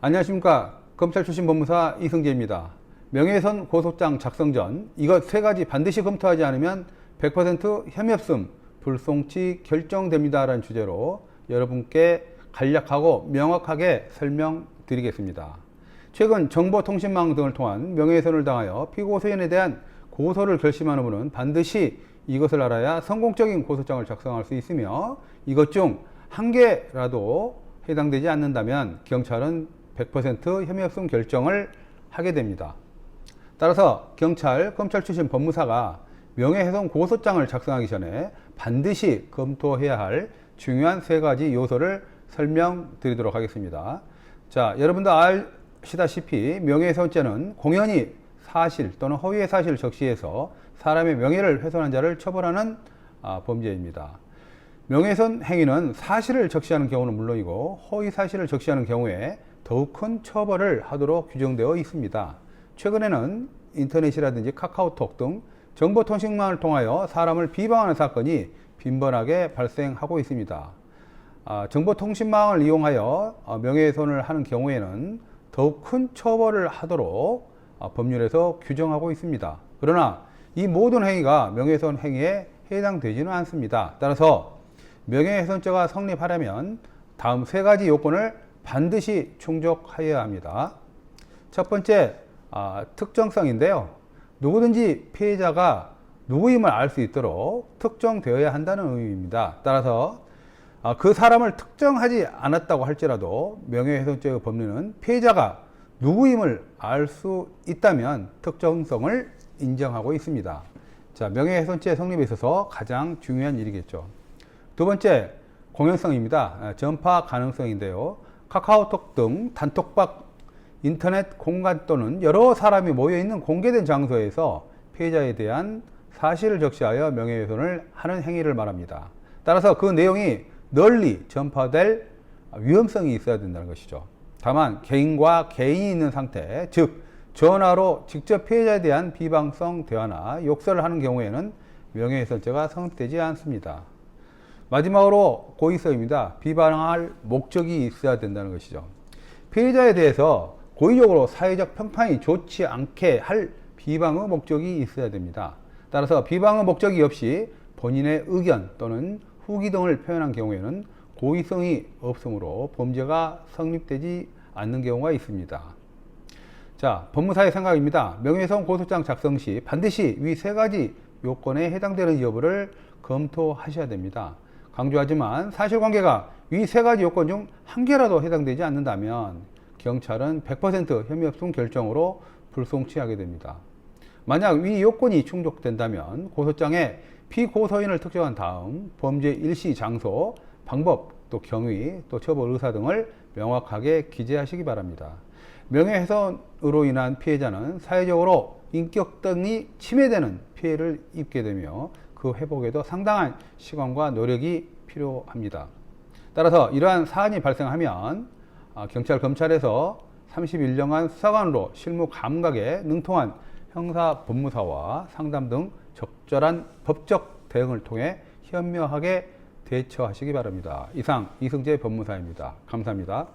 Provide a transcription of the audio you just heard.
안녕하십니까. 검찰 출신 법무사 이승재입니다. 명예훼손 고소장 작성 전 이것 세 가지 반드시 검토하지 않으면 100% 혐의 없음 불송치 결정됩니다 라는 주제로 여러분께 간략하고 명확하게 설명드리겠습니다. 최근 정보통신망 등을 통한 명예훼손을 당하여 피고소인에 대한 고소를 결심하는 분은 반드시 이것을 알아야 성공적인 고소장을 작성할 수 있으며, 이것 중 한 개라도 해당되지 않는다면 경찰은 100% 혐의 없음 결정을 하게 됩니다. 따라서 경찰, 검찰 출신 법무사가 명예훼손 고소장을 작성하기 전에 반드시 검토해야 할 중요한 세 가지 요소를 설명드리도록 하겠습니다. 자, 여러분도 아시다시피 명예훼손죄는 공연히 사실 또는 허위의 사실을 적시해서 사람의 명예를 훼손한 자를 처벌하는 범죄입니다. 명예훼손 행위는 사실을 적시하는 경우는 물론이고 허위 사실을 적시하는 경우에 더욱 큰 처벌을 하도록 규정되어 있습니다. 최근에는 인터넷이라든지 카카오톡 등 정보통신망을 통하여 사람을 비방하는 사건이 빈번하게 발생하고 있습니다. 정보통신망을 이용하여 명예훼손을 하는 경우에는 더욱 큰 처벌을 하도록 법률에서 규정하고 있습니다. 그러나 이 모든 행위가 명예훼손 행위에 해당되지는 않습니다. 따라서 명예훼손죄가 성립하려면 다음 세 가지 요건을 반드시 충족하여야 합니다. 첫 번째, 특정성인데요. 누구든지 피해자가 누구임을 알 수 있도록 특정되어야 한다는 의미입니다. 따라서 그 사람을 특정하지 않았다고 할지라도 명예훼손죄의 법리는 피해자가 누구임을 알 수 있다면 특정성을 인정하고 있습니다. 자, 명예훼손죄 성립에 있어서 가장 중요한 일이겠죠. 두 번째, 공연성입니다. 전파 가능성인데요. 카카오톡 등 단톡방, 인터넷 공간 또는 여러 사람이 모여있는 공개된 장소에서 피해자에 대한 사실을 적시하여 명예훼손을 하는 행위를 말합니다. 따라서 그 내용이 널리 전파될 위험성이 있어야 된다는 것이죠. 다만 개인과 개인이 있는 상태, 즉 전화로 직접 피해자에 대한 비방성 대화나 욕설을 하는 경우에는 명예훼손죄가 성립되지 않습니다. 마지막으로 고의성입니다. 비방할 목적이 있어야 된다는 것이죠. 피해자에 대해서 고의적으로 사회적 평판이 좋지 않게 할 비방의 목적이 있어야 됩니다. 따라서 비방의 목적이 없이 본인의 의견 또는 후기 등을 표현한 경우에는 고의성이 없으므로 범죄가 성립되지 않는 경우가 있습니다. 자, 법무사의 생각입니다. 명예훼손 고소장 작성 시 반드시 위 세 가지 요건에 해당되는 여부를 검토하셔야 됩니다. 강조하지만 사실관계가 위 세 가지 요건 중 한 개라도 해당되지 않는다면 경찰은 100% 혐의 없음 결정으로 불송치하게 됩니다. 만약 위 요건이 충족된다면 고소장에 피고소인을 특정한 다음 범죄 일시, 장소, 방법, 또 경위, 또 처벌 의사 등을 명확하게 기재하시기 바랍니다. 명예훼손으로 인한 피해자는 사회적으로 인격 등이 침해되는 피해를 입게 되며 그 회복에도 상당한 시간과 노력이 필요합니다. 따라서 이러한 사안이 발생하면 경찰, 검찰에서 31년간 수사관으로 실무 감각에 능통한 형사법무사와 상담 등 적절한 법적 대응을 통해 현명하게 대처하시기 바랍니다. 이상 이승재 법무사입니다. 감사합니다.